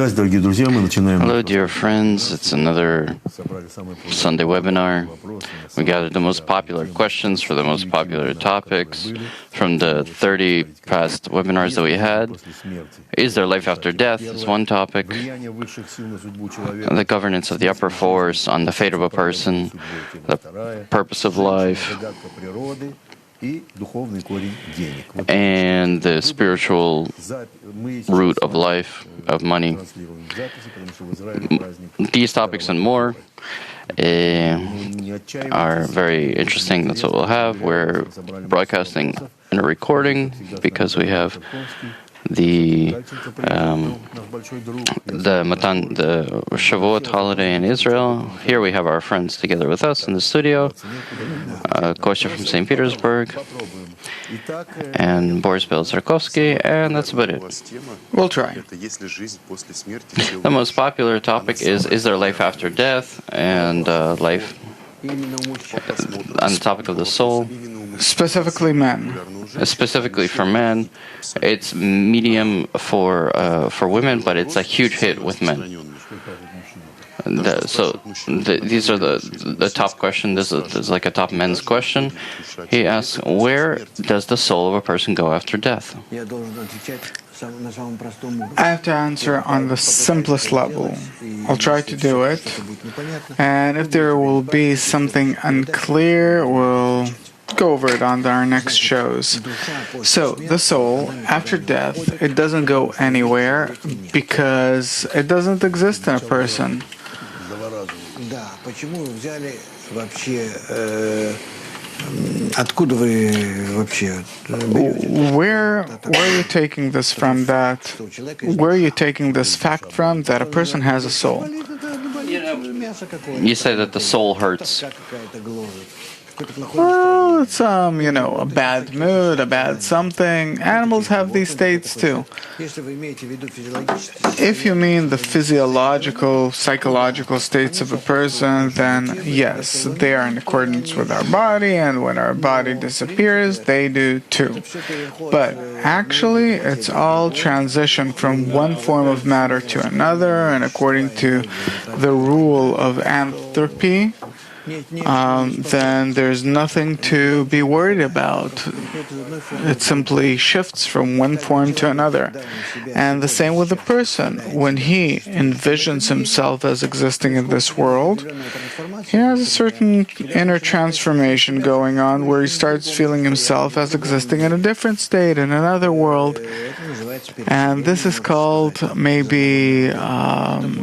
Hello, dear friends. It's another Sunday webinar. We gathered the most popular questions for the most popular topics from the 30 past webinars that we had. Is there life after death is one topic. The governance of the upper force on the fate of a person, the purpose of life, and the spiritual root of life, of money. These topics and more are very interesting. That's what we'll have. We're broadcasting in a recording because we have the Shavuot holiday in Israel. Here we have our friends together with us in the studio, Kostya from St. Petersburg, and Boris Belzarkovsky, and that's about it. We'll try. The most popular topic is there life after death, and life on the topic of the soul. Specifically men. Specifically for men, it's medium for women, but it's a huge hit with men. These are the top question. This is like a top men's question. He asks, where does the soul of a person go after death? I have to answer on the simplest level. I'll try to do it. And if there will be something unclear, we'll go over it on our next shows. So, the soul, after death, it doesn't go anywhere because it doesn't exist in a person. Where are you taking this from? Where are you taking this fact from that a person has a soul? You say that the soul hurts. Well, it's a bad mood, a bad something. Animals have these states too. If you mean the physiological, psychological states of a person, then yes, they are in accordance with our body, and when our body disappears, they do too. But actually, it's all transition from one form of matter to another, and according to the rule of anthropy, then there's nothing to be worried about. It simply shifts from one form to another. And the same with a person. When he envisions himself as existing in this world, he has a certain inner transformation going on where he starts feeling himself as existing in a different state, in another world. And this is called maybe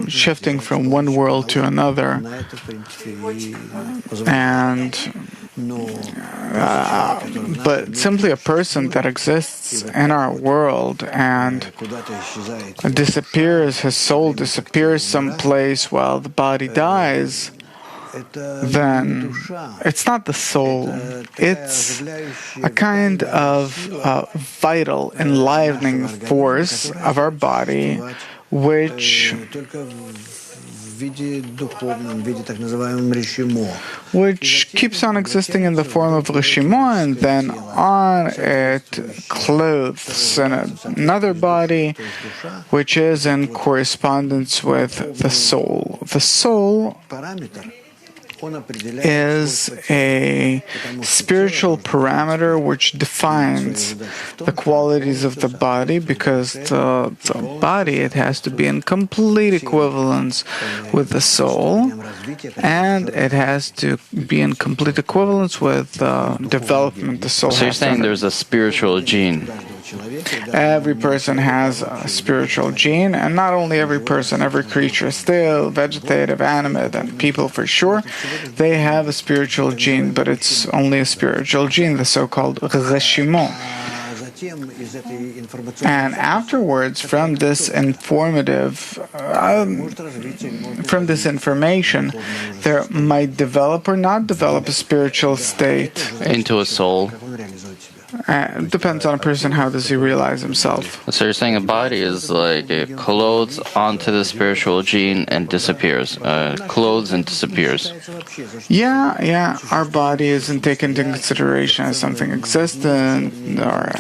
shifting from one world to another. But simply a person that exists in our world and disappears, his soul disappears someplace while the body dies, then it's not the soul. It's a kind of vital, enlivening force of our body which keeps on existing in the form of Rishimo, and then on it clothes another body which is in correspondence with the soul. The soul is a spiritual parameter which defines the qualities of the body, because the body, it has to be in complete equivalence with the soul, and it has to be in complete equivalence with the development the soul has. So you're saying there's a spiritual gene? Every person has a spiritual gene, and not only every person, every creature, still vegetative, animate, and people for sure, they have a spiritual gene, but it's only a spiritual gene, the so-called Reshimo. And afterwards, from this information, there might develop or not develop a spiritual state into a soul. It depends on a person, how does he realize himself. So you're saying a body is like it clothes onto the spiritual gene and disappears. Clothes and disappears. Yeah. Our body isn't taken into consideration as something existent or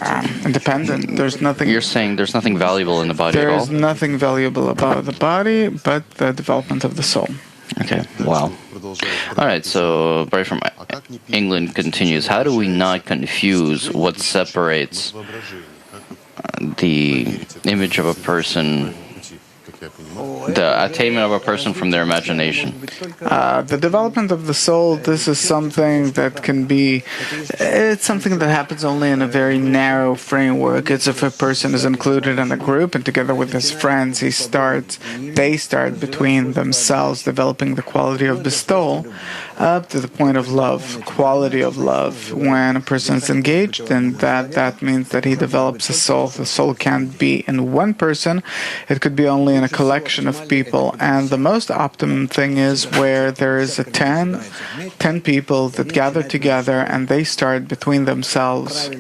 independent. There's nothing. You're saying there's nothing valuable in the body at all? There is nothing valuable about the body but the development of the soul. Okay, wow. All right, so Barry from England continues. How do we not confuse what separates the image of a person, the attainment of a person from their imagination? The development of the soul, this is something that it's something that happens only in a very narrow framework. It's if a person is included in a group and together with his friends, they start between themselves developing the quality of bestowal up to the point of love, quality of love. When a person is engaged in that means that he develops a soul. The soul can't be in one person, it could be only in a collection of people. And the most optimum thing is where there is 10 people that gather together and they start between themselves,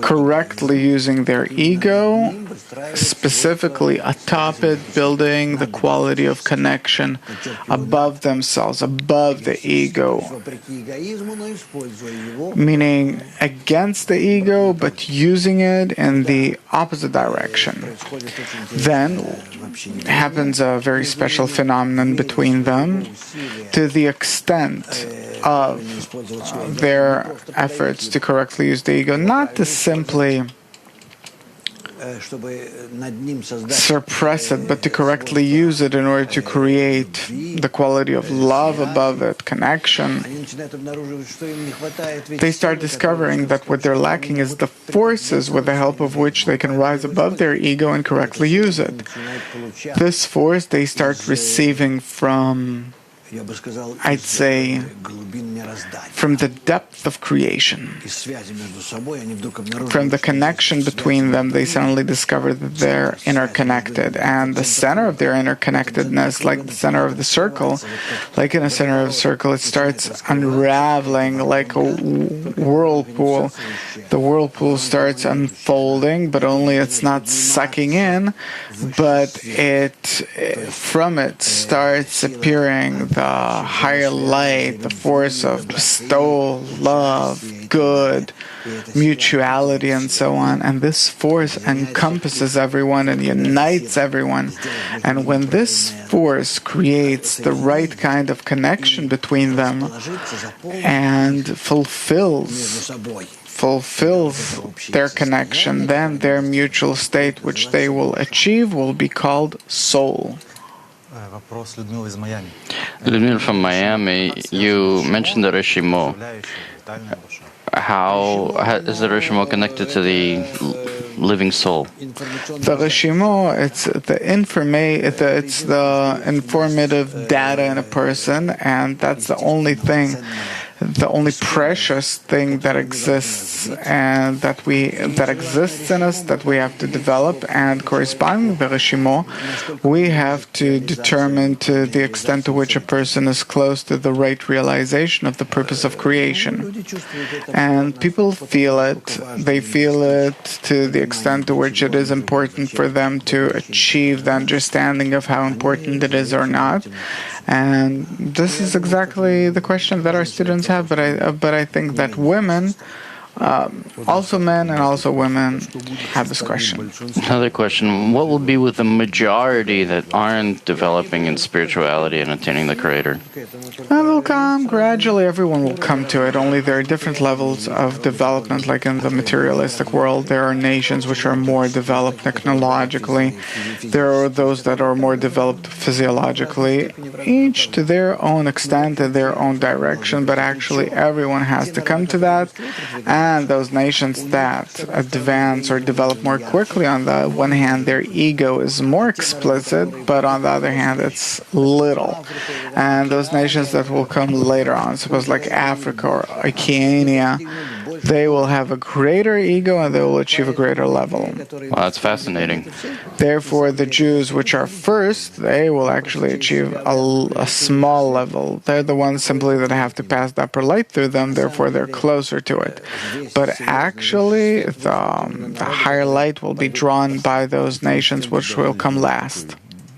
correctly using their ego, specifically atop it, building the quality of connection above themselves, above the ego, meaning against the ego, but using it in the opposite direction. Then happens a very special phenomenon between them to the extent of their efforts to correctly use the ego, not to simply suppress it, but to correctly use it in order to create the quality of love above it, connection. They start discovering that what they're lacking is the forces with the help of which they can rise above their ego and correctly use it. This force they start receiving from, I'd say, from the depth of creation. From the connection between them, they suddenly discover that they're interconnected. And the center of their interconnectedness, like the center of the circle, like in a center of a circle, it starts unraveling like a whirlpool. The whirlpool starts unfolding, but only it's not sucking in, but from it starts appearing the higher light, the force of bestowal, love, good, mutuality, and so on. And this force encompasses everyone and unites everyone. And when this force creates the right kind of connection between them and fulfills their connection, then their mutual state, which they will achieve, will be called soul. Ludmila from Miami, you mentioned the Rishimo. How is the Rishimo connected to the living soul? The Rishimo, it's the informative data in a person, and that's the only thing, the only precious thing that exists and that exists in us that we have to develop. And corresponding to the Rishimo, we have to determine to the extent to which a person is close to the right realization of the purpose of creation. And people feel it. They feel it to the extent to which it is important for them to achieve the understanding of how important it is or not. And this is exactly the question that our students have, but I think that women, also men and also women, have this question. Another question: what will be with the majority that aren't developing in spirituality and attaining the Creator? It will come gradually. Everyone will come to it. Only there are different levels of development. Like in the materialistic world, there are nations which are more developed technologically. There are those that are more developed physiologically, each to their own extent and their own direction. But actually, everyone has to come to that. And those nations that advance or develop more quickly, on the one hand, their ego is more explicit, but on the other hand, it's little. And those nations that will come later on, suppose like Africa or Oceania, they will have a greater ego and they will achieve a greater level. Wow, that's fascinating. Therefore, the Jews which are first, they will actually achieve a small level. They're the ones simply that have to pass the upper light through them, therefore they're closer to it. But actually, the higher light will be drawn by those nations which will come last.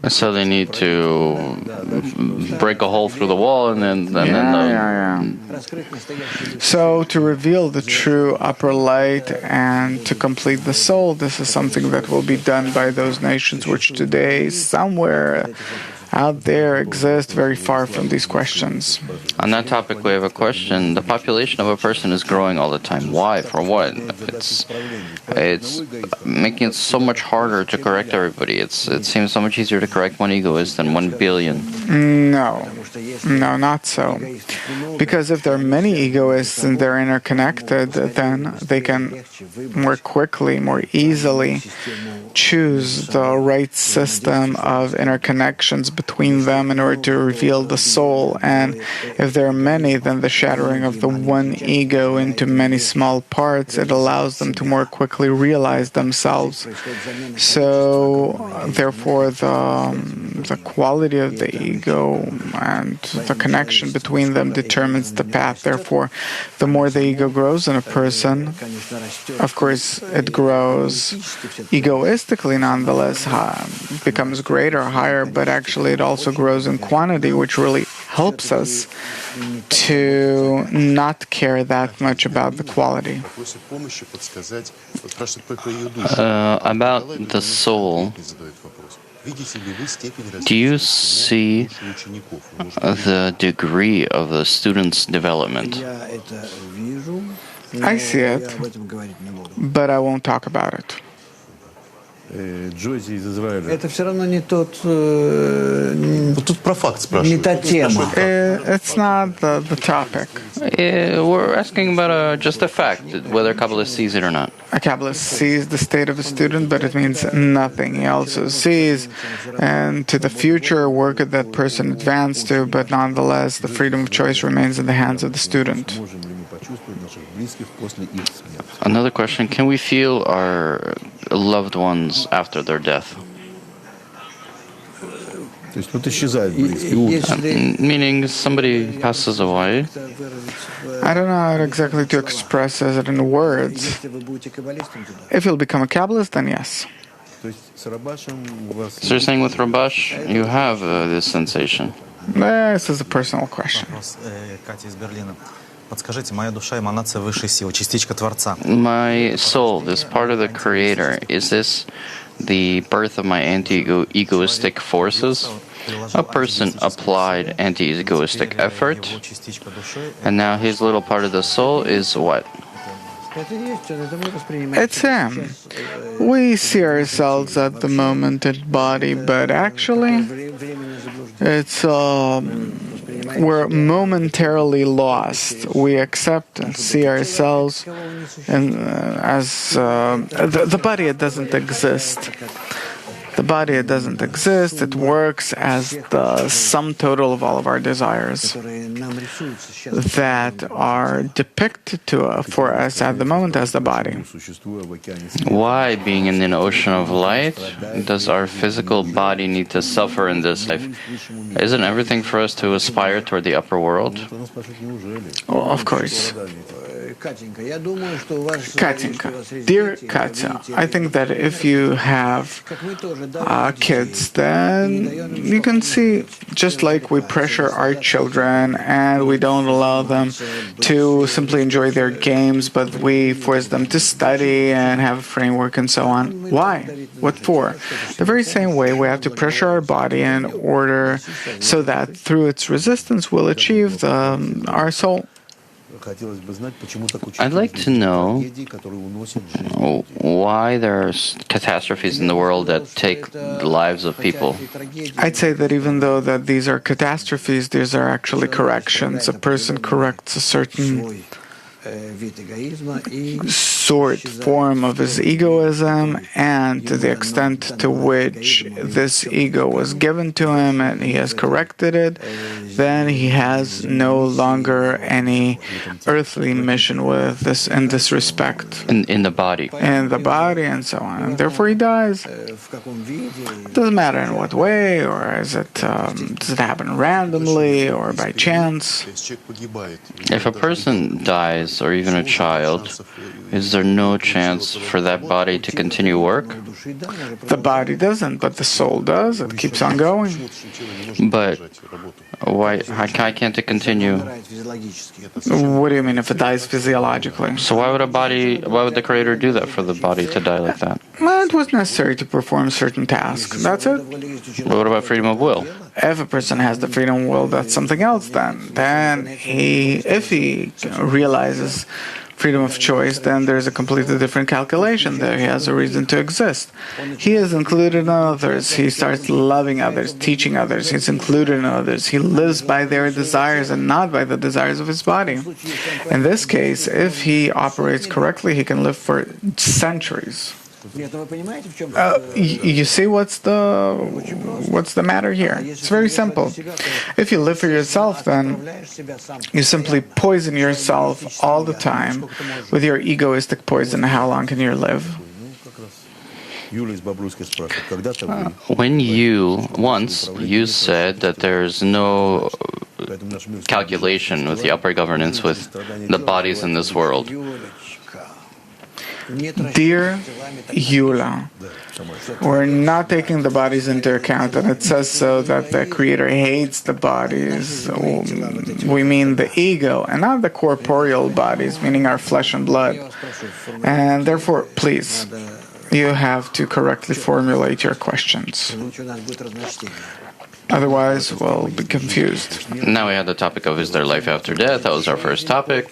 So they need to break a hole through the wall and then So to reveal the true upper light and to complete the soul, this is something that will be done by those nations which today somewhere out there exist very far from these questions. On that topic, we have a question. The population of a person is growing all the time. Why? For what? It's making it so much harder to correct everybody. It seems so much easier to correct one egoist than 1 billion. No, not so. Because if there are many egoists and they're interconnected, then they can more quickly, more easily choose the right system of interconnections between them in order to reveal the soul. And if there are many, then the shattering of the one ego into many small parts, it allows them to more quickly realize themselves. So, therefore, the quality of the ego and the connection between them determines the path. Therefore, the more the ego grows in a person, of course, it grows egoistically nonetheless, becomes greater, higher, but actually it also grows in quantity, which really helps us to not care that much about the quality. About the soul, do you see the degree of the student's development? I see it, but I won't talk about it. Это все равно не про факт спрашивают. Не та тема. It's not the topic. We're asking about just a fact, whether a Kabbalist sees it or not. A Kabbalist sees the state of a student, but it means nothing. He also sees and to the future where could that person advance to, but nonetheless the freedom of choice remains in the hands of the student. Another question, can we feel our loved ones after their death? Meaning somebody passes away. I don't know how exactly to express it in words. If you'll become a Kabbalist, then yes. So you're saying with Rabash, you have this sensation? This is a personal question. My soul, this part of the Creator, is this the birth of my anti-egoistic forces? A person applied anti-egoistic effort, and now his little part of the soul is what? It's him. We see ourselves at the moment in body, but actually, it's we're momentarily lost. We accept and see ourselves as the body. It doesn't exist. The body, it doesn't exist. It works as the sum total of all of our desires that are depicted for us at the moment as the body. Why, being in an ocean of light, does our physical body need to suffer in this life? Isn't everything for us to aspire toward the upper world? Oh, of course. Katinka, dear Katya, I think that if you have kids, then you can see, just like we pressure our children and we don't allow them to simply enjoy their games, but we force them to study and have a framework and so on. Why? What for? The very same way we have to pressure our body in order so that through its resistance we'll achieve our soul. I'd like to know why there are catastrophes in the world that take the lives of people. I'd say that even though that these are catastrophes, these are actually corrections. A person corrects a certain form of his egoism, and to the extent to which this ego was given to him and he has corrected it, then he has no longer any earthly mission with this in this respect. In the body. In the body and so on. And therefore he dies. It doesn't matter in what way, or does it happen randomly or by chance. If a person dies, or even a child, is there no chance for that body to continue work? The body doesn't, but the soul does. It keeps on going. But why can't it continue? What do you mean if it dies physiologically? So why would the Creator do that for the body to die like that? Well, it was necessary to perform certain tasks. That's it. But what about freedom of will? If a person has the freedom of will, that's something else then. If he realizes freedom of choice, then there's a completely different calculation there. He has a reason to exist. He is included in others. He starts loving others, teaching others. He's included in others. He lives by their desires and not by the desires of his body. In this case, if he operates correctly, he can live for centuries. You see what's the matter here? It's very simple. If you live for yourself, then you simply poison yourself all the time with your egoistic poison. How long can you live? When you said that there's no calculation with the upper governance with the bodies in this world. Dear Yula, we're not taking the bodies into account, and it says so that the Creator hates the bodies. We mean the ego, and not the corporeal bodies, meaning our flesh and blood. And therefore, please, you have to correctly formulate your questions. Otherwise, we'll be confused. Now we have the topic of is there life after death? That was our first topic.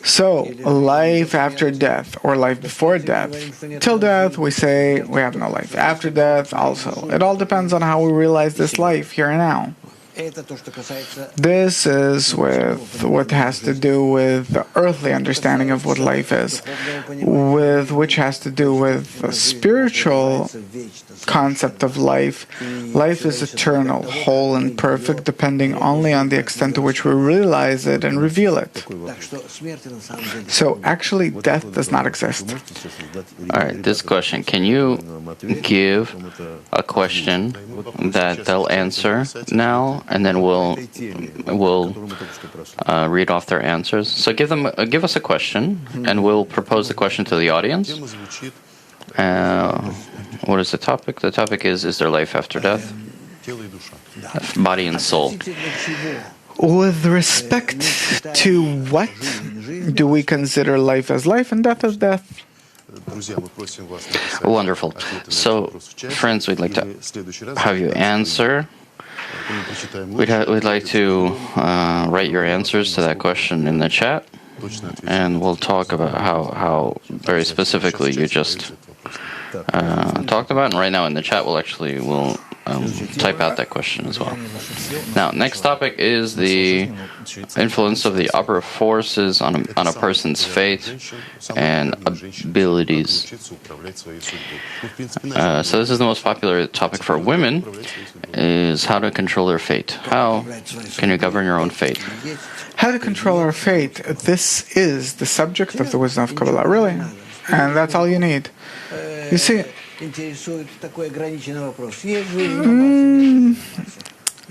So, life after death, or life before death. Till death, we say we have no life. After death, also. It all depends on how we realize this life here and now. This is with what has to do with the earthly understanding of what life is, with which has to do with the spiritual concept of life. Life is eternal, whole and perfect, depending only on the extent to which we realize it and reveal it. So actually, death does not exist. All right, this question. Can you give a question that they'll answer now? And then we'll read off their answers. So give us a question, and we'll propose the question to the audience. What is the topic? The topic is there life after death? Body and soul. With respect to what do we consider life as life and death as death? Wonderful. So, friends, we'd like to have you answer. We'd like to write your answers to that question in the chat, and we'll talk about how very specifically you just talked about. And right now in the chat, we'll type out that question as well. Now, next topic is the influence of the upper forces on a person's fate and abilities. So this is the most popular topic for women, is how to control their fate. How can you govern your own fate? How to control our fate. This is the subject of the wisdom of Kabbalah, really. And that's all you need. You see,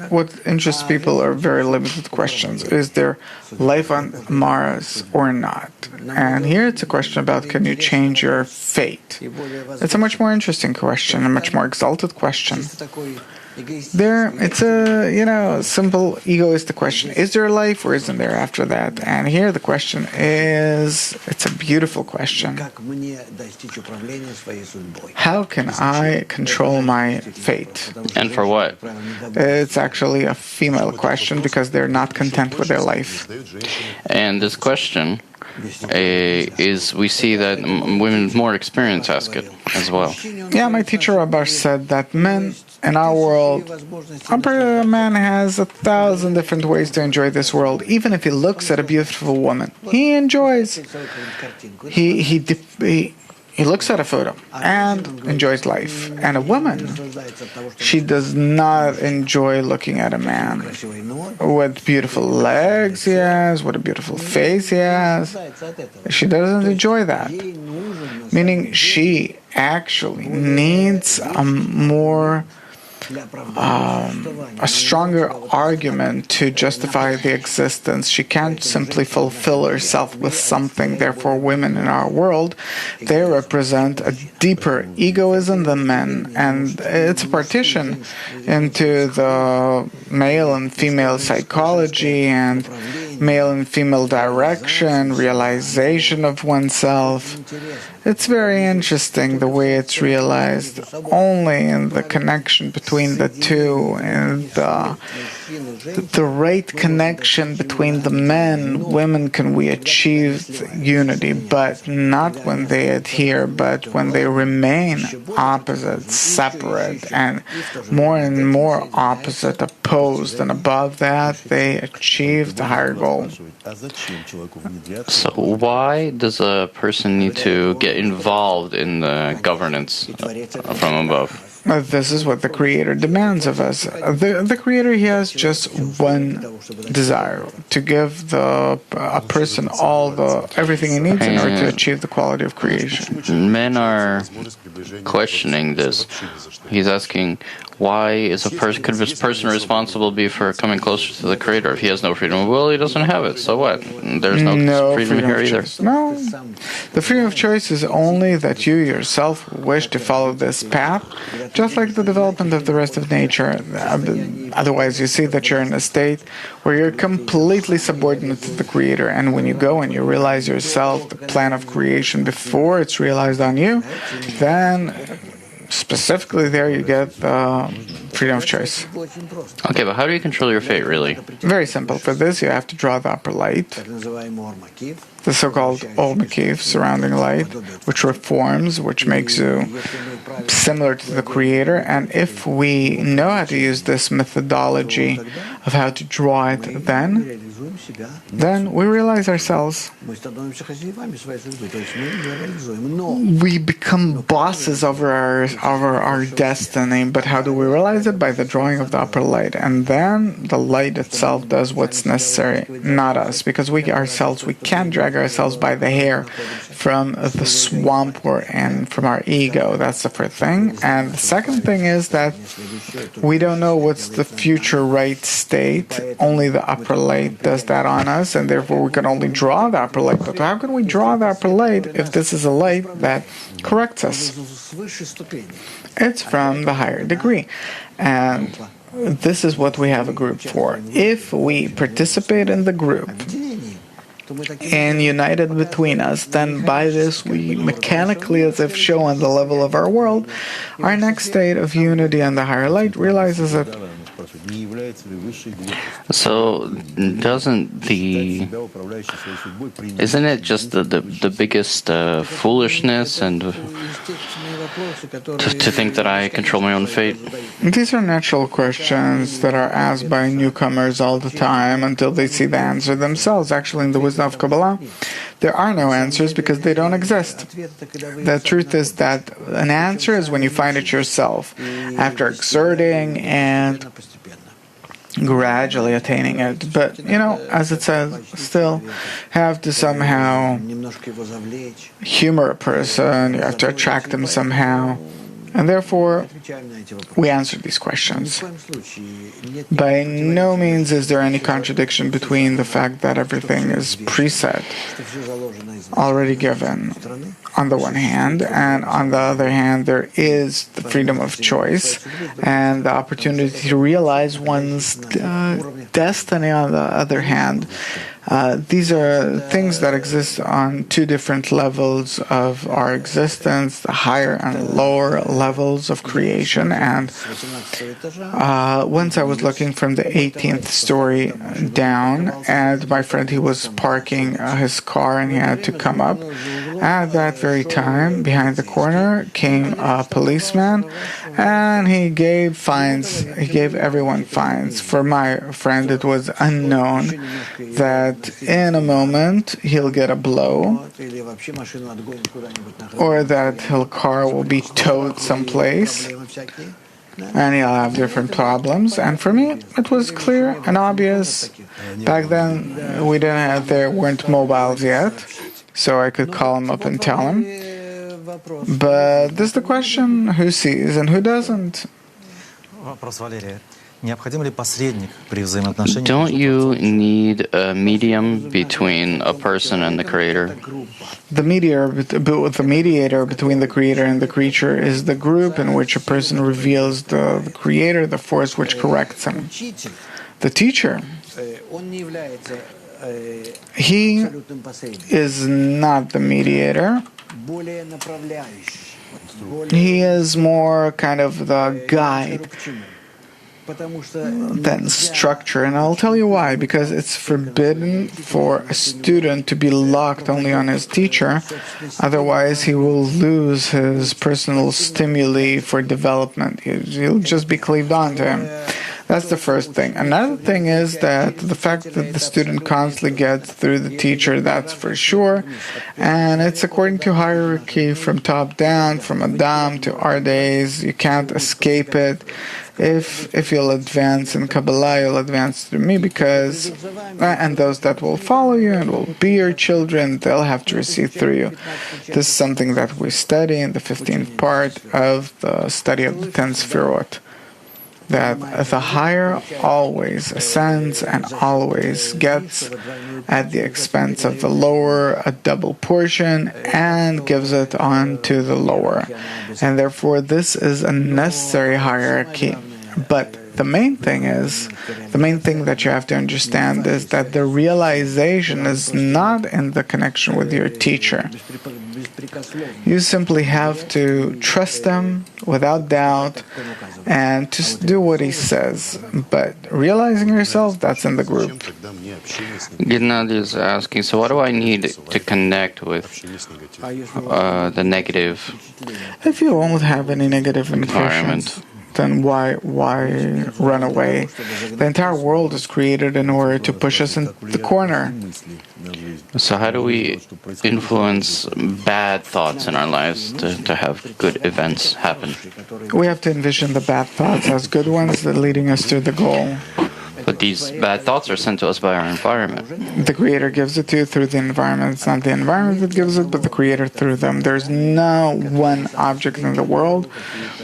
what interests people are very limited questions. Is there life on Mars or not? And here it's a question about, can you change your fate? It's a much more interesting question, a much more exalted question. There, it's a simple egoistic question. Is there life or isn't there after that? And here the question is, it's a beautiful question. How can I control my fate? And for what? It's actually a female question because they're not content with their life. And this question we see that women with more experience ask it as well. Yeah, my teacher Rabbar said that men in our world, a man has 1,000 different ways to enjoy this world. Even if he looks at a beautiful woman, he enjoys. he looks at a photo and enjoys life. And a woman, she does not enjoy looking at a man. What beautiful legs he has, what a beautiful face he has. She doesn't enjoy that. Meaning she actually needs a stronger argument to justify the existence. She can't simply fulfill herself with something. Therefore, women in our world, they represent a deeper egoism than men. And it's a partition into the male and female psychology and male and female direction, realization of oneself. It's very interesting the way it's realized only in the connection between the two and the right connection between the men, women can we achieve unity, but not when they adhere, but when they remain opposite, separate, and more opposite, opposed, and above that they achieve the higher goal. So why does a person need to get involved in the governance from above? This is what the Creator demands of us. The Creator, he has just one desire: to give a person everything he needs in order to achieve the quality of creation. Men are questioning this. He's asking, why could this person responsible be for coming closer to the Creator? If he has no freedom of will, he doesn't have it. So what? There's no freedom here either. No. The freedom of choice is only that you yourself wish to follow this path, just like the development of the rest of nature. Otherwise, you see that you're in a state where you're completely subordinate to the Creator. And when you go and you realize yourself, the plan of creation, before it's realized on you, then specifically there you get freedom of choice. Okay, but how do you control your fate, really? Very simple. For this, you have to draw the upper light, the so-called Or Makif, surrounding light, which reforms, which makes you similar to the Creator. And if we know how to use this methodology of how to draw it, then we realize ourselves. We become bosses over our destiny. But how do we realize it? By the drawing of the upper light. And then the light itself does what's necessary, not us. Because we can't drag ourselves by the hair from the swamp we're in, from our ego. That's the first thing. And the second thing is that we don't know what's the future right state. Only the upper light does that on us, and therefore we can only draw the upper light. But how can we draw the upper light if this is a light that corrects us? It's from the higher degree. And this is what we have a group for. If we participate in the group and united between us, then by this we mechanically, as if show on the level of our world, our next state of unity and the higher light realizes it. So, isn't it just the biggest foolishness and to think that I control my own fate? These are natural questions that are asked by newcomers all the time until they see the answer themselves. Actually, in the wisdom of Kabbalah, there are no answers because they don't exist. The truth is that an answer is when you find it yourself, after exerting and gradually attaining it. But, as it says, still have to somehow humor a person, you have to attract them somehow. And therefore, we answer these questions. By no means is there any contradiction between the fact that everything is preset, already given, on the one hand, and on the other hand, there is the freedom of choice and the opportunity to realize one's destiny on the other hand. These are things that exist on two different levels of our existence, the higher and lower levels of creation. And once I was looking from the 18th story down, and my friend, he was parking his car and he had to come up. At that very time, behind the corner came a policeman, and he gave fines. He gave everyone fines. For my friend, it was unknown that in a moment he'll get a blow, or that his car will be towed someplace, and he'll have different problems. And for me, it was clear and obvious. Back then, there weren't mobiles yet, so I could call him up and tell him. But this is the question: who sees and who doesn't? Don't you need a medium between a person and the Creator? The mediator between the Creator and the creature is the group in which a person reveals the Creator, the force which corrects him. The teacher, he is not the mediator. He is more kind of the guide than structure. And I'll tell you why. Because it's forbidden for a student to be locked only on his teacher. Otherwise, he will lose his personal stimuli for development. He'll just be cleaved on to him. That's the first thing. Another thing is that the fact that the student constantly gets through the teacher, that's for sure. And it's according to hierarchy from top down, from Adam to our days. You can't escape it. If you'll advance in Kabbalah, you'll advance through me, because, and those that will follow you and will be your children, they'll have to receive through you. This is something that we study in the 15th part of the study of the 10 Sefirot. That the higher always ascends and always gets at the expense of the lower a double portion and gives it on to the lower. And therefore this is a necessary hierarchy. But the main thing that you have to understand is that the realization is not in the connection with your teacher. You simply have to trust him without doubt and just do what he says. But realizing yourself, that's in the group. Gennady is asking, so what do I need to connect with the negative If you won't have any negative impressions, then why run away? The entire world is created in order to push us in the corner. So how do we influence bad thoughts in our lives to have good events happen? We have to envision the bad thoughts as good ones that are leading us to the goal. But these bad thoughts are sent to us by our environment. The Creator gives it to you through the environment. It's not the environment that gives it, but the Creator through them. There's no one object in the world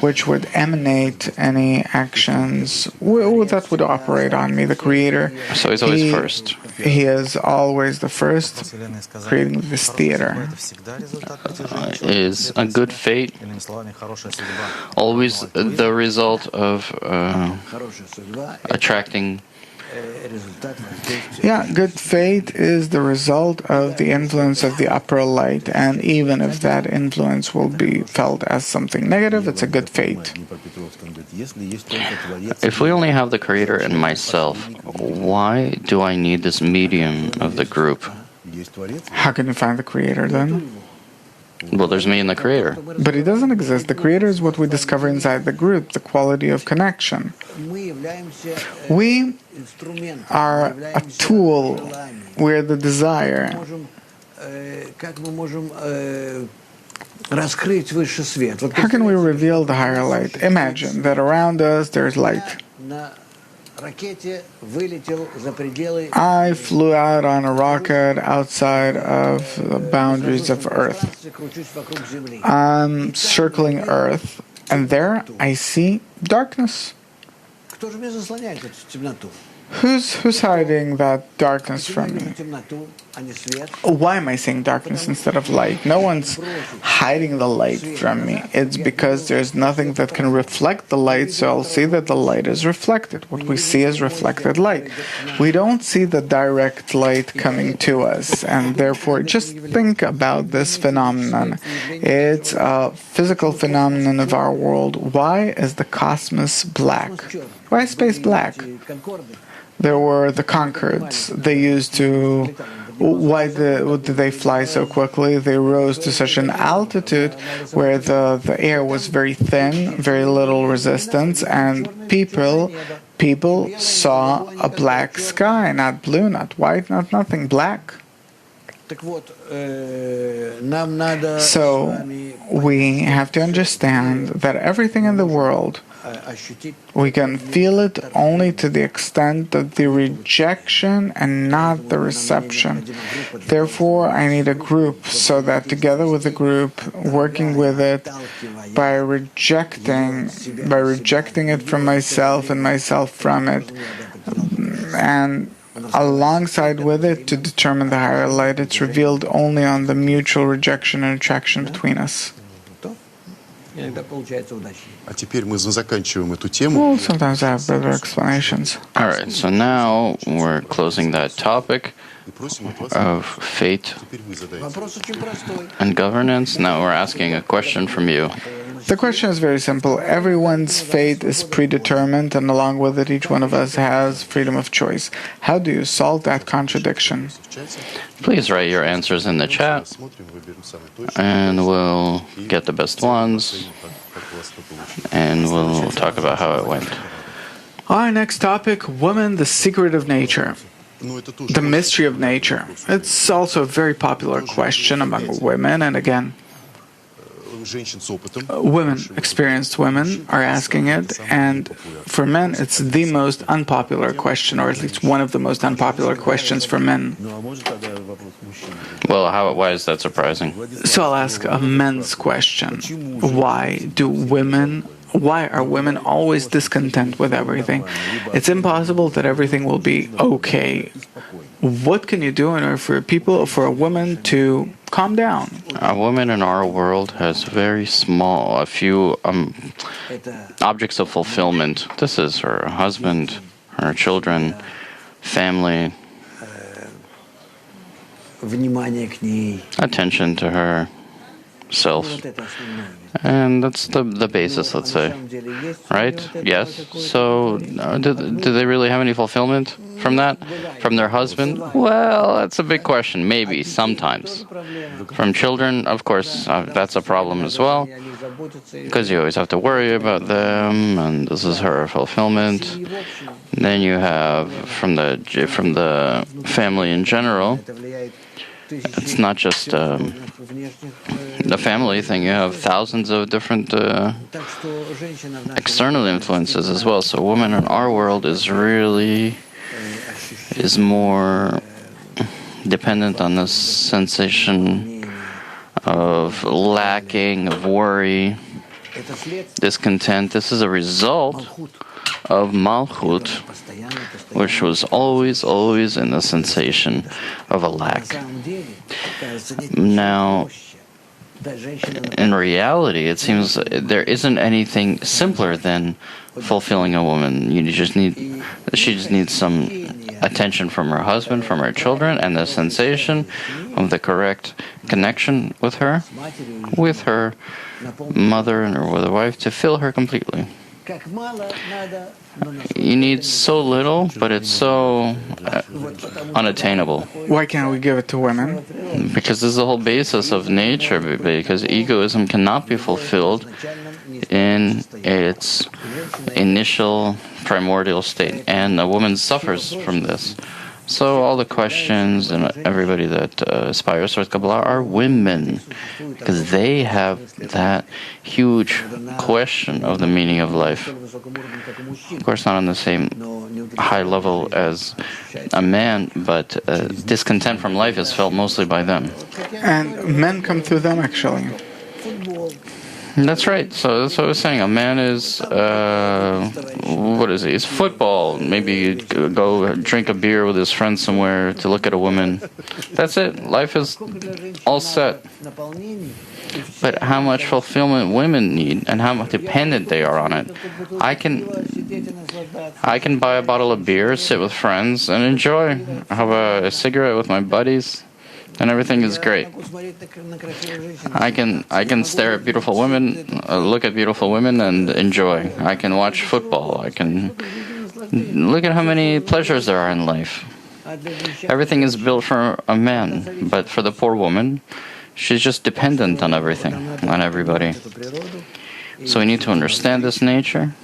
which would emanate any actions that would operate on me. The Creator. So He's always first. He is always the first, creating this theater. Is a good fate always the result of attracting? Yeah, good fate is the result of the influence of the upper light, and even if that influence will be felt as something negative, it's a good fate. If we only have the Creator and myself, why do I need this medium of the group? How can you find the Creator then? Well, there's me and the Creator. But He doesn't exist. The Creator is what we discover inside the group, the quality of connection. We are a tool. We're the desire. How can we reveal the higher light? Imagine that around us there's light. I flew out on a rocket outside of the boundaries of Earth. I'm circling Earth, and there I see darkness. Who's hiding that darkness from me? Why am I saying darkness instead of light? No one's hiding the light from me. It's because there's nothing that can reflect the light, so I'll see that the light is reflected. What we see is reflected light. We don't see the direct light coming to us, and therefore just think about this phenomenon. It's a physical phenomenon of our world. Why is the cosmos black? Why is space black? There were the Concords. They used to Why did they fly so quickly? They rose to such an altitude where the air was very thin, very little resistance, and people saw a black sky, not blue, not white, not nothing, black. So we have to understand that everything in the world, we can feel it only to the extent of the rejection and not the reception. Therefore, I need a group, so that together with the group, working with it, by rejecting it from myself and myself from it, and alongside with it to determine the higher light, it's revealed only on the mutual rejection and attraction between us. Well, sometimes I have better explanations. All right, so now we're closing that topic of fate and governance. Now we're asking a question from you. The question is very simple. Everyone's fate is predetermined, and along with it, each one of us has freedom of choice. How do you solve that contradiction? Please write your answers in the chat, and we'll get the best ones, and we'll talk about how it went. Our next topic, woman, the secret of nature. The mystery of nature. It's also a very popular question among women, and again, women, experienced women, are asking it, and for men, it's the most unpopular question, or at least one of the most unpopular questions for men. Well, why is that surprising? So I'll ask a men's question. Why are women always discontent with everything? It's impossible that everything will be okay. What can you do in order for a woman to calm down? A woman in our world has a few objects of fulfillment. This is her husband, her children, family, attention to herself. And that's the basis, let's say. Right? Yes. So, do they really have any fulfillment from that? From their husband? Well, that's a big question. Maybe, sometimes. From children, of course, that's a problem as well. Because you always have to worry about them, and this is her fulfillment. Then you have, from the family in general, it's not just the family thing. You have thousands of different external influences as well. So, woman in our world is more dependent on this sensation of lacking, of worry, discontent. This is a result of Malchut, which was always in the sensation of a lack. Now, in reality, it seems there isn't anything simpler than fulfilling a woman. She just needs some attention from her husband, from her children, and the sensation of the correct connection with her mother and her with a wife to fill her completely. You need so little, but it's so unattainable. Why can't we give it to women? Because this is the whole basis of nature, because egoism cannot be fulfilled in its initial primordial state, and a woman suffers from this. So all the questions and everybody that aspires towards Kabbalah are women, because they have that huge question of the meaning of life. Of course, not on the same high level as a man, but discontent from life is felt mostly by them. And men come through them, actually. That's right. So that's what I was saying. A man is, what is he? It's football. Maybe go drink a beer with his friends somewhere to look at a woman. That's it. Life is all set. But how much fulfillment women need and how dependent they are on it. I can buy a bottle of beer, sit with friends, and enjoy. Have a cigarette with my buddies. And everything is great. I can stare at beautiful women, look at beautiful women, and enjoy. I can watch football. I can look at how many pleasures there are in life. Everything is built for a man, but for the poor woman, she's just dependent on everything, on everybody. So we need to understand this nature.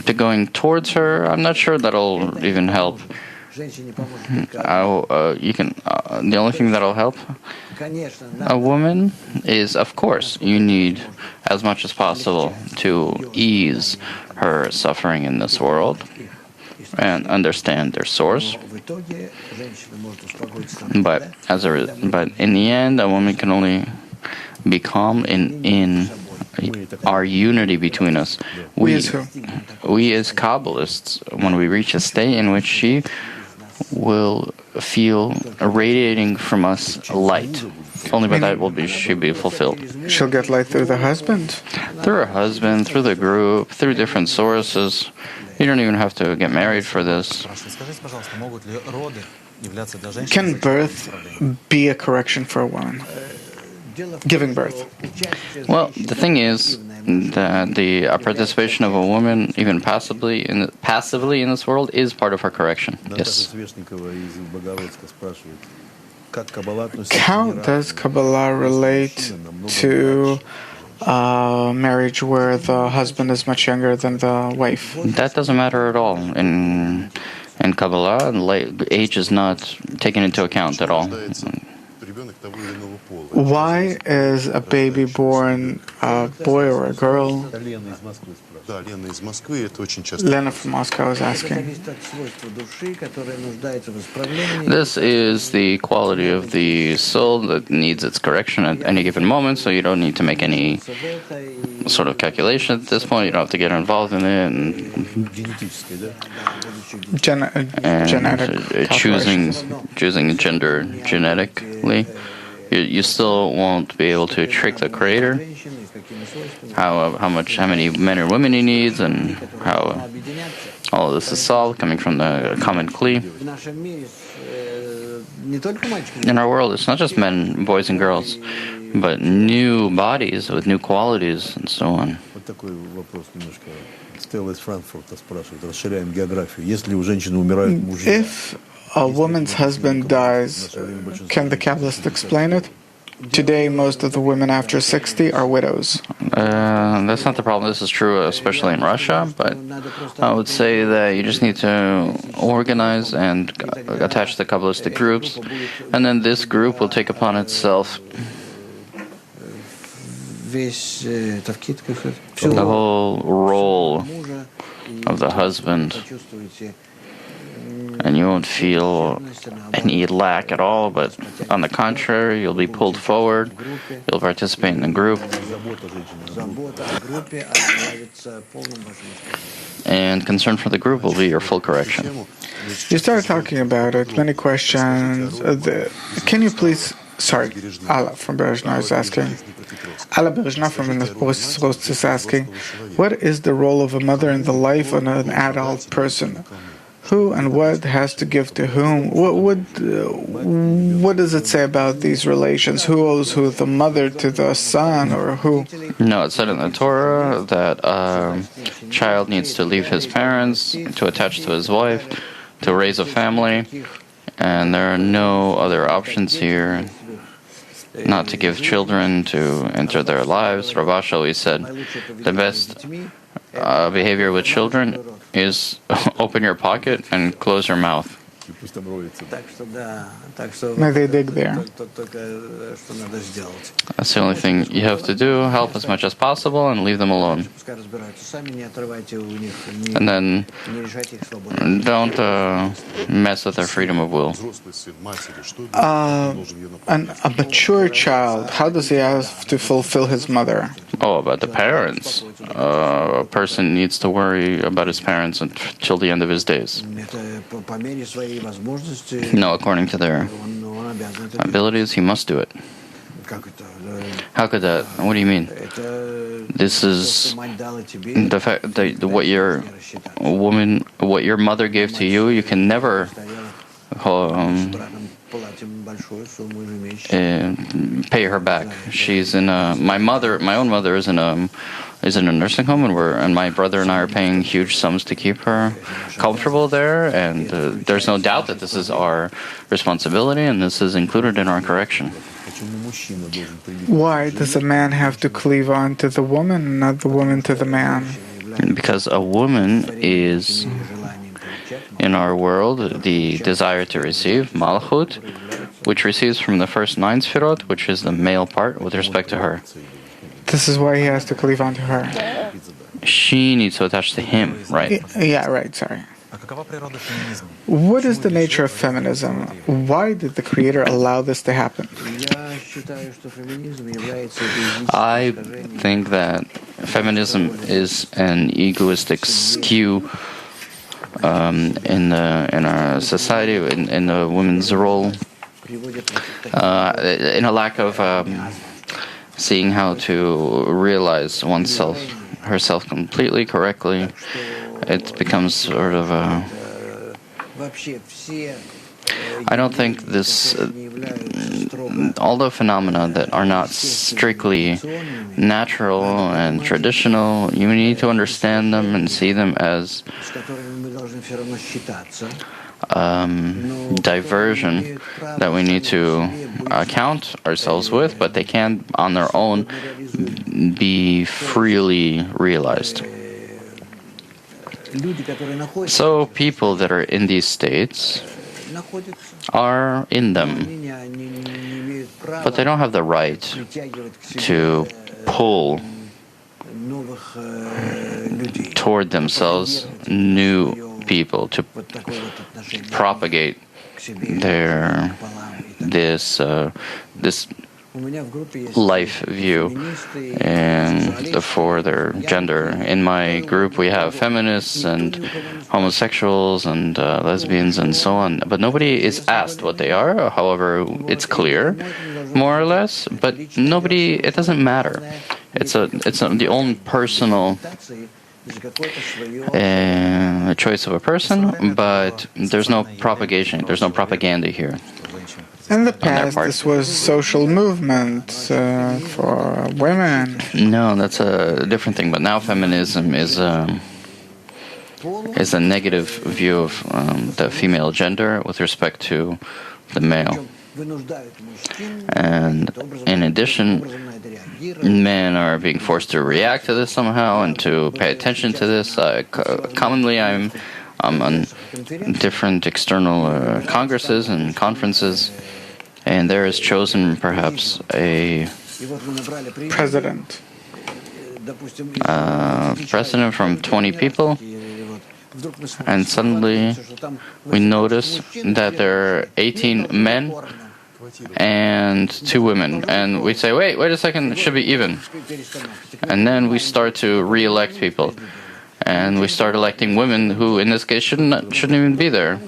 To going towards her, I'm not sure that'll even help. The only thing that'll help a woman is, of course, you need as much as possible to ease her suffering in this world and understand their source. But in the end, a woman can only be calm in our unity between us. We as Kabbalists, when we reach a state in which she will feel radiating from us light. Only by that will she be fulfilled. She'll get light through the husband? Through her husband, through the group, through different sources. You don't even have to get married for this. Can birth be a correction for a woman? Giving birth. Well, the thing is that the participation of a woman, even passively in this world, is part of her correction. Yes. How does Kabbalah relate to marriage where the husband is much younger than the wife? That doesn't matter at all. In Kabbalah, age is not taken into account at all. Why is a baby born a boy or a girl? Lena from Moscow is asking. This is the quality of the soul that needs its correction at any given moment, so you don't need to make any sort of calculation at this point. You don't have to get involved in it and choosing gender genetically. You still won't be able to trick the Creator. How many men or women he needs, and how all of this is solved coming from the common Kli. In our world, it's not just men, boys, and girls, but new bodies with new qualities and so on. If a woman's husband dies, can the Kabbalist explain it? Today, most of the women after 60 are widows. That's not the problem. This is true, especially in Russia. But I would say that you just need to organize and attach the Kabbalistic groups, and then this group will take upon itself the whole role of the husband. And you won't feel any lack at all, but on the contrary, you'll be pulled forward, you'll participate in the group, and concern for the group will be your full correction. You started talking about it, many questions. Can you please... Sorry, Alla from Berezhna is asking. Alla Berezhna from Innsbruck is asking, what is the role of a mother in the life of an adult person? Who and what has to give to whom? What does it say about these relations? Who owes who, the mother to the son, or who? No, it said in the Torah that a child needs to leave his parents, to attach to his wife, to raise a family, and there are no other options here. Not to give children to enter their lives. Rav Asher always said the best behavior with children is open your pocket and close your mouth. May they dig there. That's the only thing you have to do. Help as much as possible and leave them alone. And then don't mess with their freedom of will. A mature child, how does he have to fulfill his mother? Oh, about the parents. A person needs to worry about his parents until the end of his days. No, according to their abilities, he must do it. How could that? What do you mean? This is the fact that what your mother gave to you, you can never pay her back. She's in my own mother is in is in a nursing home, and my brother and I are paying huge sums to keep her comfortable there, and there's no doubt that this is our responsibility, and this is included in our correction. Why does a man have to cleave on to the woman and not the woman to the man? Because a woman is, in our world, the desire to receive, Malchut, which receives from the first 9 Sfirot, which is the male part, with respect to her. This is why he has to cleave on to her. She needs to attach to him, right? Yeah, right, sorry. What is the nature of feminism? Why did the Creator allow this to happen? I think that feminism is an egoistic skew in our society, in the women's role, in a lack of seeing how to realize herself completely, correctly. It becomes sort of a... I don't think this... all the phenomena that are not strictly natural and traditional, you need to understand them and see them as diversion that we need to account ourselves with, but they can, on their own, be freely realized. So people that are in these states are in them, but they don't have the right to pull toward themselves new people, to propagate this life view and for their gender. In my group, we have feminists and homosexuals and lesbians and so on, but nobody is asked what they are. However, it's clear, more or less, but nobody. It doesn't matter. It's the own personal choice of a person, but there's no propagation. There's no propaganda here. In the past, this was social movement for women. No, that's a different thing. But now feminism is a negative view of the female gender with respect to the male. And in addition, men are being forced to react to this somehow and to pay attention to this. Commonly, I'm on different external congresses and conferences, and there is chosen perhaps a president from 20 people, and suddenly we notice that there are 18 men and 2 women, and we say, wait a second, it should be even. And then we start to re-elect people, and we start electing women who, in this case, shouldn't even be there,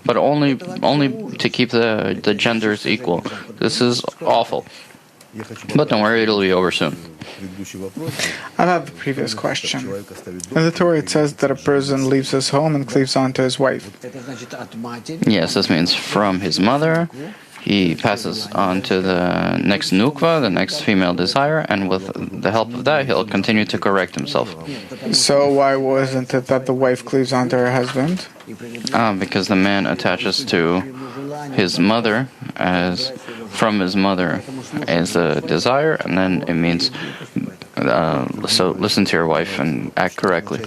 but only to keep the genders equal. This is awful. But don't worry, it'll be over soon. About the previous question. In the Torah it says that a person leaves his home and cleaves on to his wife. Yes, this means from his mother. He passes on to the next nukva, the next female desire, and with the help of that, he'll continue to correct himself. So why wasn't it that the wife cleaves on to her husband? Because the man attaches to his mother from his mother as a desire, and then it means, so listen to your wife and act correctly.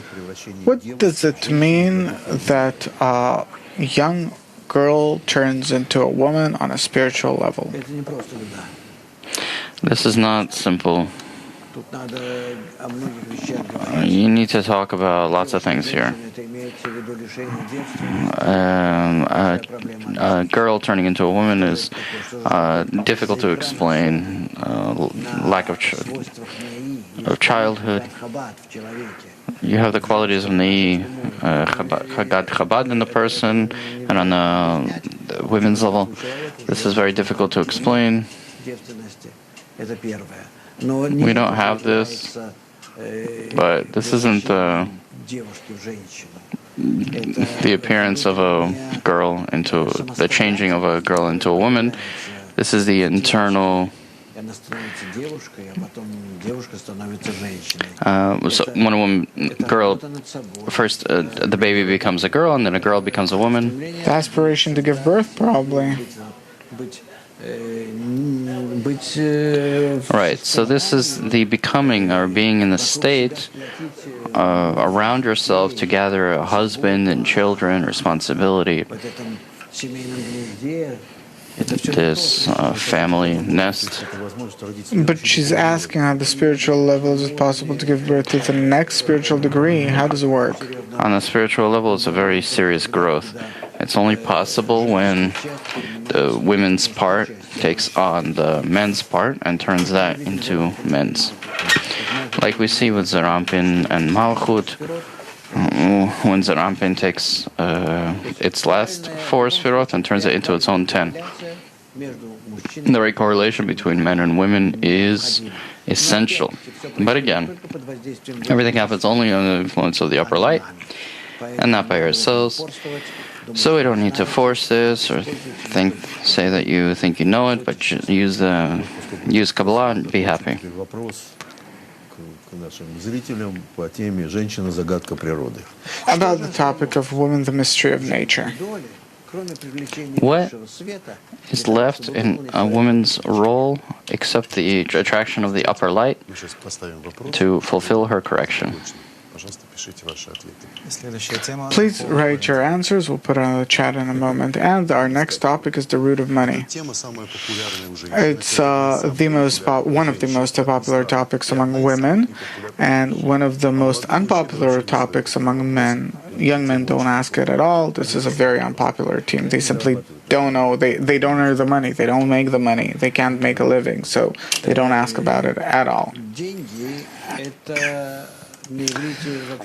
What does it mean that a young girl turns into a woman on a spiritual level? This is not simple. You need to talk about lots of things here. A girl turning into a woman is difficult to explain. Lack of childhood. You have the qualities of the Chabad in the person, and on the women's level, this is very difficult to explain. We don't have this, but this isn't the appearance of a girl into the changing of a girl into a woman. This is the internal So when a girl, first the baby becomes a girl, and then a girl becomes a woman. The aspiration to give birth, probably. Right, so this is the becoming or being in the state around yourself to gather a husband and children, responsibility, this family nest. But she's asking on the spiritual level, is it possible to give birth to the next spiritual degree? How does it work? On the spiritual level, it's a very serious growth. It's only possible when the women's part takes on the men's part and turns that into men's. Like we see with Zerampin and Malchut, when Zerampin takes its last 4 Sfirot and turns it into its own 10. The right correlation between men and women is essential. But again, everything happens only under the influence of the upper light and not by ourselves. So we don't need to force this or say that you think you know it, but use Kabbalah and be happy. About the topic of women, the mystery of nature. What is left in a woman's role except the attraction of the upper light to fulfill her correction? Please write your answers. We'll put it on the chat in a moment. And our next topic is the root of money. It's one of the most popular topics among women, and one of the most unpopular topics among men. Young men don't ask it at all. This is a very unpopular team. They simply don't know. They don't earn the money. They don't make the money. They can't make a living, so they don't ask about it at all.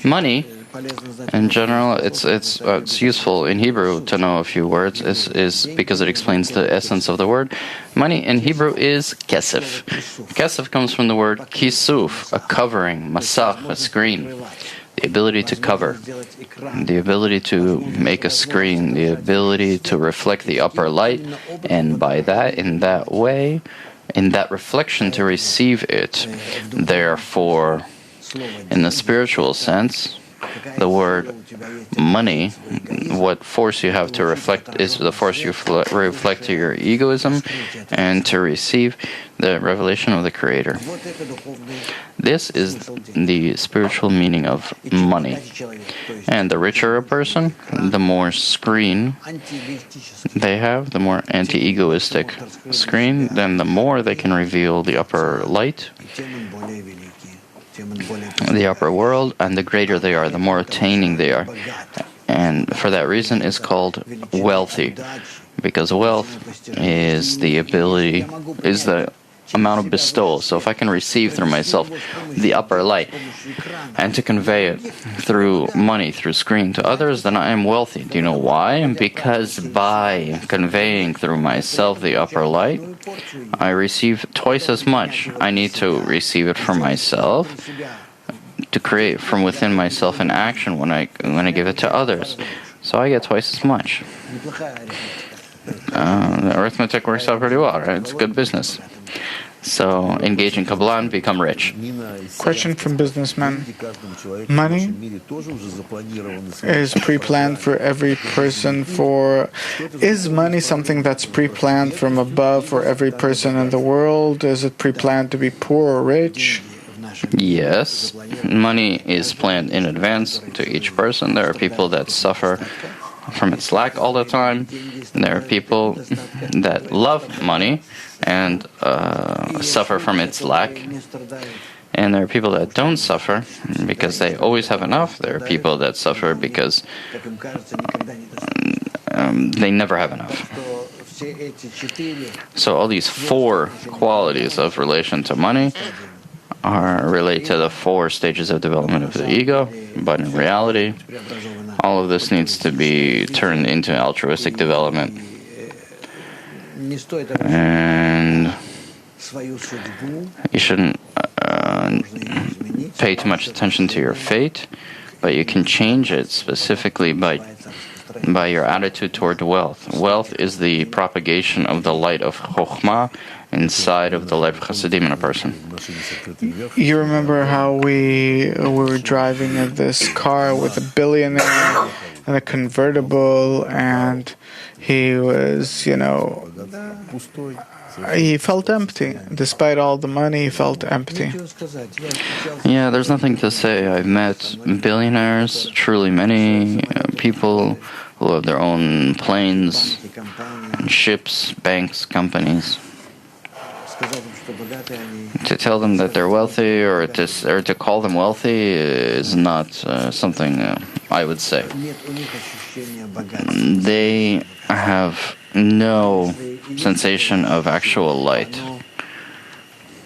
Money, in general, it's useful in Hebrew to know a few words, is because it explains the essence of the word. Money in Hebrew is kesef. Kesef comes from the word kisuf, a covering, masach, a screen. The ability to cover, the ability to make a screen, the ability to reflect the upper light, and by that, in that way, in that reflection, to receive it. Therefore, in the spiritual sense, the word money, what force you have to reflect is the force you reflect to your egoism and to receive the revelation of the Creator. This is the spiritual meaning of money. And the richer a person, the more screen they have, the more anti-egoistic screen, then the more they can reveal the upper light, the upper world, and the greater they are, the more attaining they are. And for that reason is called wealthy, because wealth is the amount of bestowal. So if I can receive through myself the upper light and to convey it through money, through screen to others, then I am wealthy. Do you know why? Because by conveying through myself the upper light, I receive twice as much. I need to receive it from myself to create from within myself an action when I give it to others. So I get twice as much. The arithmetic works out pretty well, right? It's good business. So engage in Kabbalah and become rich. Question from businessmen. Money is pre-planned for every person Is money something that's pre-planned from above for every person in the world? Is it pre-planned to be poor or rich? Yes. Money is planned in advance to each person. There are people that suffer from its lack all the time. There are people that love money and suffer from its lack. And there are people that don't suffer because they always have enough. There are people that suffer because they never have enough. So all these 4 qualities of relation to money are related to the 4 stages of development of the ego, but in reality, all of this needs to be turned into altruistic development. And you shouldn't pay too much attention to your fate, but you can change it specifically by your attitude toward wealth. Wealth is the propagation of the light of Chokhmah inside of the life of Hasidim in a person. You remember how we were driving in this car with a billionaire and a convertible, and he was, he felt empty. Despite all the money, he felt empty. Yeah, there's nothing to say. I've met billionaires, truly many people who have their own planes, ships, banks, companies. To tell them that they're wealthy or to call them wealthy is not something I would say. They have no sensation of actual light.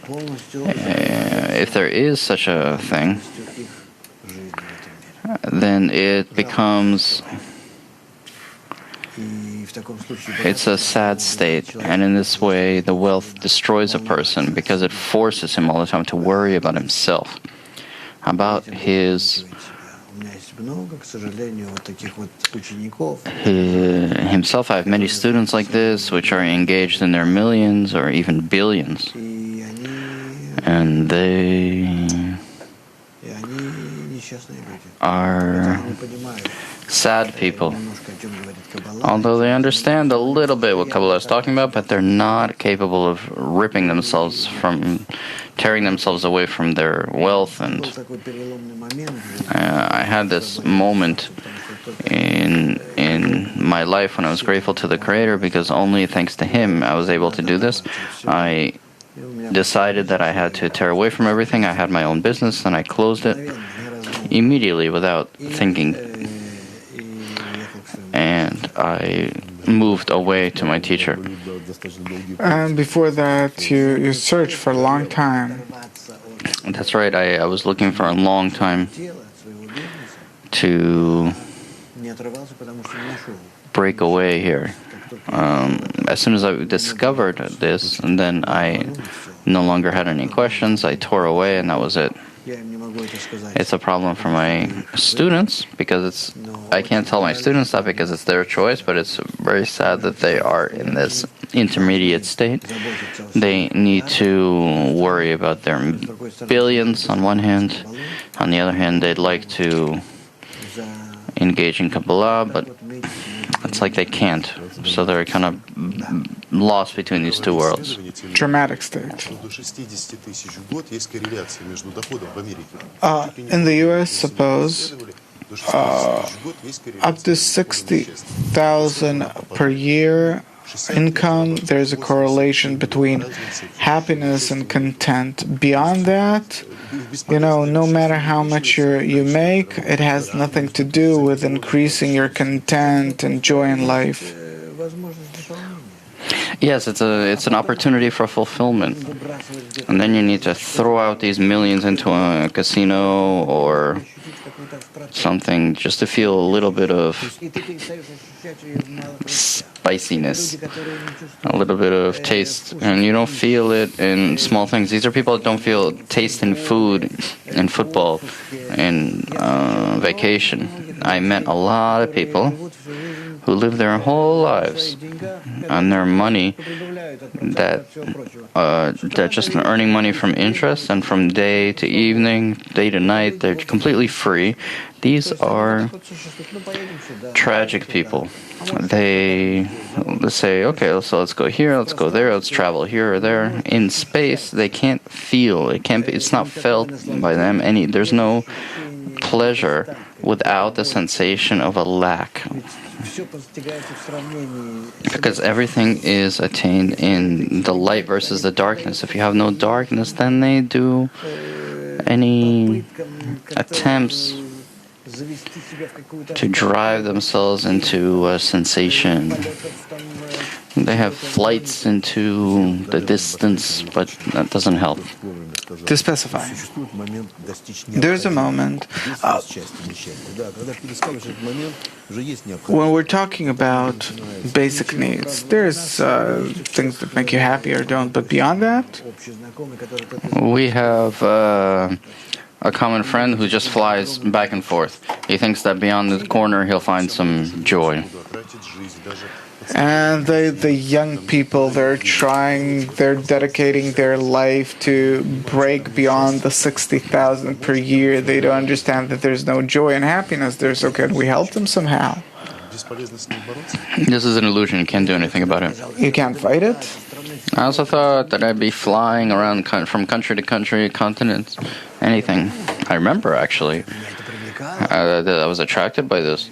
If there is such a thing, then it becomes... It's a sad state, and in this way the wealth destroys a person because it forces him all the time to worry about himself, about himself. I have many students like this which are engaged in their millions or even billions, and they are sad people. Although they understand a little bit what Kabbalah is talking about, but they're not capable of tearing themselves away from their wealth. And I had this moment in my life when I was grateful to the Creator, because only thanks to Him I was able to do this. I decided that I had to tear away from everything. I had my own business, and I closed it immediately without thinking. And I moved away to my teacher. And before that, you searched for a long time. That's right. I was looking for a long time to break away here. As soon as I discovered this, and then I no longer had any questions, I tore away, and that was it. It's a problem for my students, because I can't tell my students that because it's their choice, but it's very sad that they are in this intermediate state. They need to worry about their billions on one hand. On the other hand, they'd like to engage in Kabbalah, but it's like they can't. So they're kind of lost between these two worlds. Dramatic state. In the U.S., suppose up to 60,000 per year income, there's a correlation between happiness and content. Beyond that, no matter how much you make, it has nothing to do with increasing your content and joy in life. Yes, it's an opportunity for fulfillment. And then you need to throw out these millions into a casino or something just to feel a little bit of spiciness, a little bit of taste. And you don't feel it in small things. These are people that don't feel taste in food, in football, in vacation. I met a lot of people who live their whole lives on their money, that they're just earning money from interest, and from day to evening, day to night, they're completely free. These are tragic people. They say, okay, so let's go here, let's go there, let's travel here or there. In space, they can't feel. It's not felt by them. There's no pleasure without the sensation of a lack. Because everything is attained in the light versus the darkness. If you have no darkness, then they do any attempts to drive themselves into a sensation. They have flights into the distance, but that doesn't help. To specify, there's a moment when we're talking about basic needs. There's things that make you happy or don't, but beyond that, we have a common friend who just flies back and forth. He thinks that beyond the corner he'll find some joy. And the young people, they're dedicating their life to break beyond the 60,000 per year. They don't understand that there's no joy and happiness there, so can we help them somehow? This is an illusion. You can't do anything about it. You can't fight it? I also thought that I'd be flying around from country to country, continents, anything. I remember, actually, that I was attracted by this.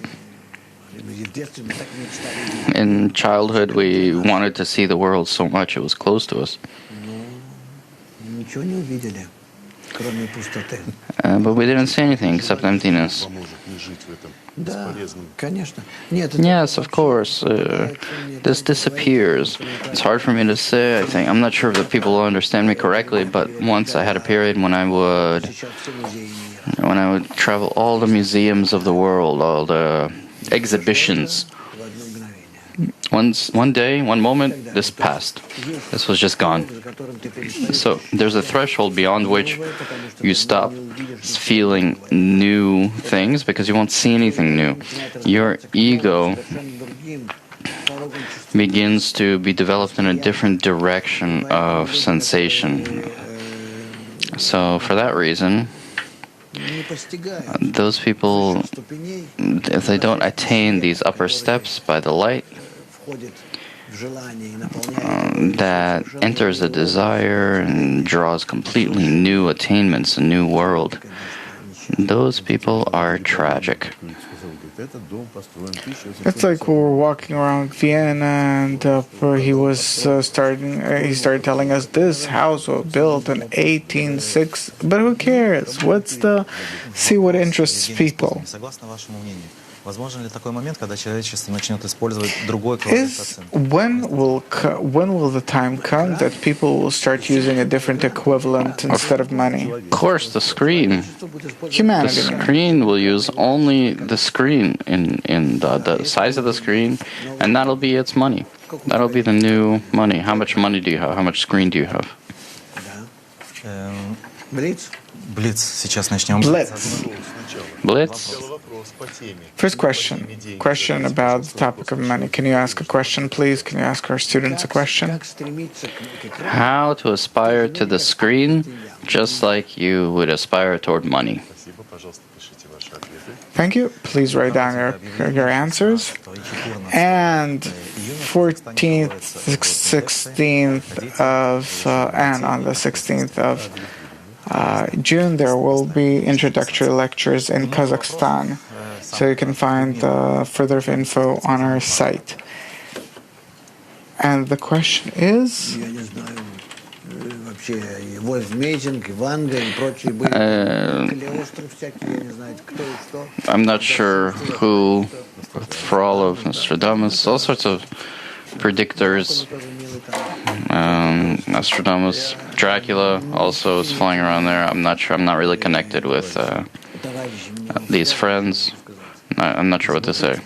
In childhood, we wanted to see the world so much, it was close to us. But we didn't see anything except emptiness. Yes, of course. This disappears. It's hard for me to say, I think. I'm not sure if the people will understand me correctly, but once I had a period when I would travel all the museums of the world, all the exhibitions. One day, one moment, this passed. This was just gone. So there's a threshold beyond which you stop feeling new things because you won't see anything new. Your ego begins to be developed in a different direction of sensation. So for that reason, those people, if they don't attain these upper steps by the light, that enters a desire and draws completely new attainments, a new world, those people are tragic. It's like we were walking around Vienna, and he started telling us this house was built in 1806. But who cares? See what interests people. When will the time come that people will start using a different equivalent instead of money? Of course, the screen. Humanity. The screen will use only the screen in the size of the screen, and that'll be its money. That'll be the new money. How much money do you have? How much screen do you have? Blitz. First question about the topic of money. Can you ask a question, please? Can you ask our students a question? How to aspire to the screen just like you would aspire toward money. Thank you. Please write down your answers. And 14th, 16th of, and on the 16th of June, there will be introductory lectures in Kazakhstan. So you can find further info on our site. And the question is? I'm not sure who, for all of Nostradamus, all sorts of predictors. Nostradamus, Dracula also is flying around there. I'm not sure. I'm not really connected with these friends. I'm not sure what to say.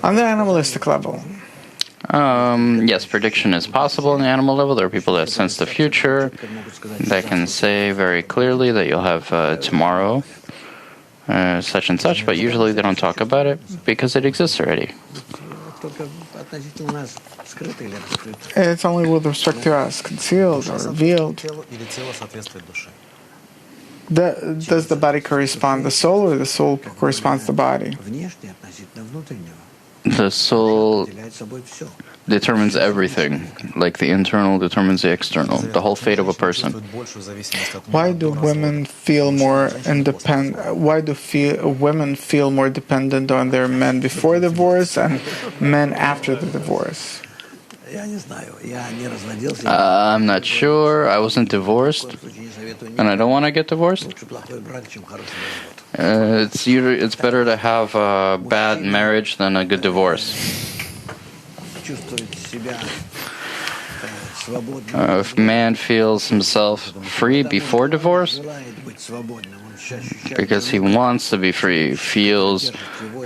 On the animalistic level. Yes, prediction is possible on the animal level. There are people that sense the future, that can say very clearly that you'll have tomorrow such and such, but usually they don't talk about it because it exists already. It's only with respect to us, concealed or revealed. Does the body correspond to the soul, or the soul corresponds to the body? The soul determines everything, like the internal determines the external, the whole fate of a person. Why do women feel more independent? Why do women feel more dependent on their men before divorce and men after the divorce? I'm not sure. I wasn't divorced, and I don't want to get divorced. It's better to have a bad marriage than a good divorce. If a man feels himself free before divorce, because he wants to be free, feels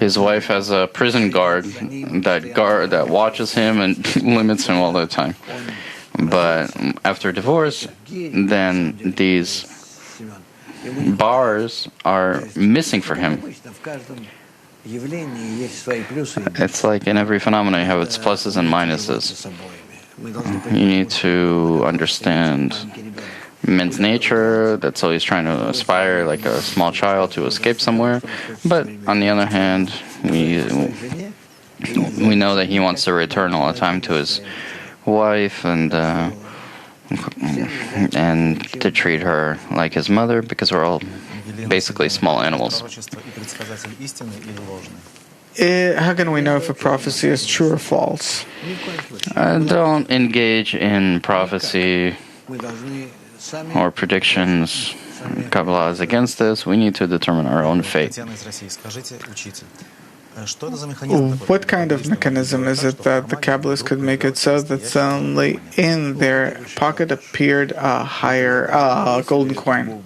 his wife has a prison guard that watches him and limits him all the time. But after divorce, then these bars are missing for him. It's like in every phenomenon you have its pluses and minuses. You need to understand men's nature, that's always trying to aspire like a small child to escape somewhere. But on the other hand, we know that he wants to return all the time to his wife and to treat her like his mother, because we're all basically small animals. How can we know if a prophecy is true or false? Don't engage in prophecy or predictions. Kabbalah is against this. We need to determine our own fate. What kind of mechanism is it that the Kabbalists could make it so that suddenly in their pocket appeared a higher golden coin?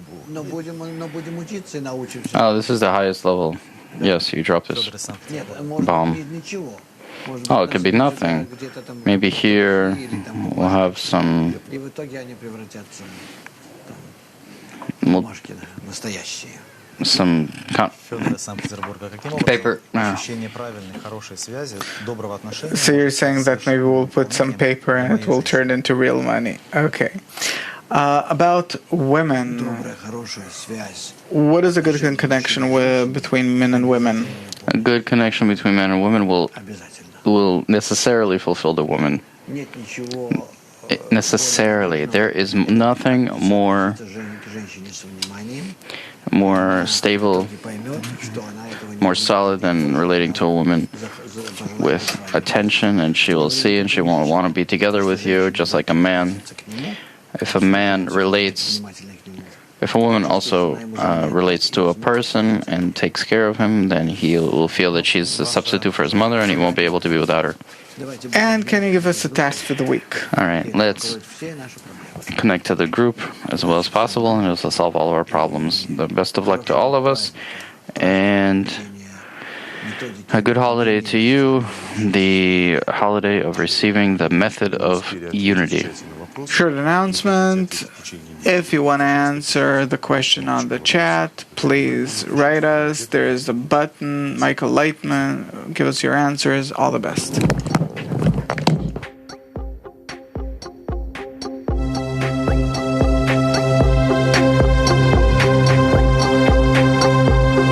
Oh, this is the highest level. Yes, you dropped this bomb. Oh, it could be nothing. Maybe here we'll have some paper. So you're saying that maybe we'll put some paper and it will turn into real money. Okay. About women, what is a good connection between men and women? A good connection between men and women will necessarily fulfill the woman. Necessarily. There is nothing more stable, more solid than relating to a woman with attention, and she will see and she won't want to be together with you, just like a man. If a woman also relates to a person and takes care of him, then he will feel that she's a substitute for his mother and he won't be able to be without her. And can you give us a task for the week? All right, let's connect to the group as well as possible and it'll solve all of our problems. The best of luck to all of us, and a good holiday to you, the holiday of receiving the method of unity. Short announcement. If you want to answer the question on the chat, please write us. There is a button. Michael Laitman, give us your answers. All the best.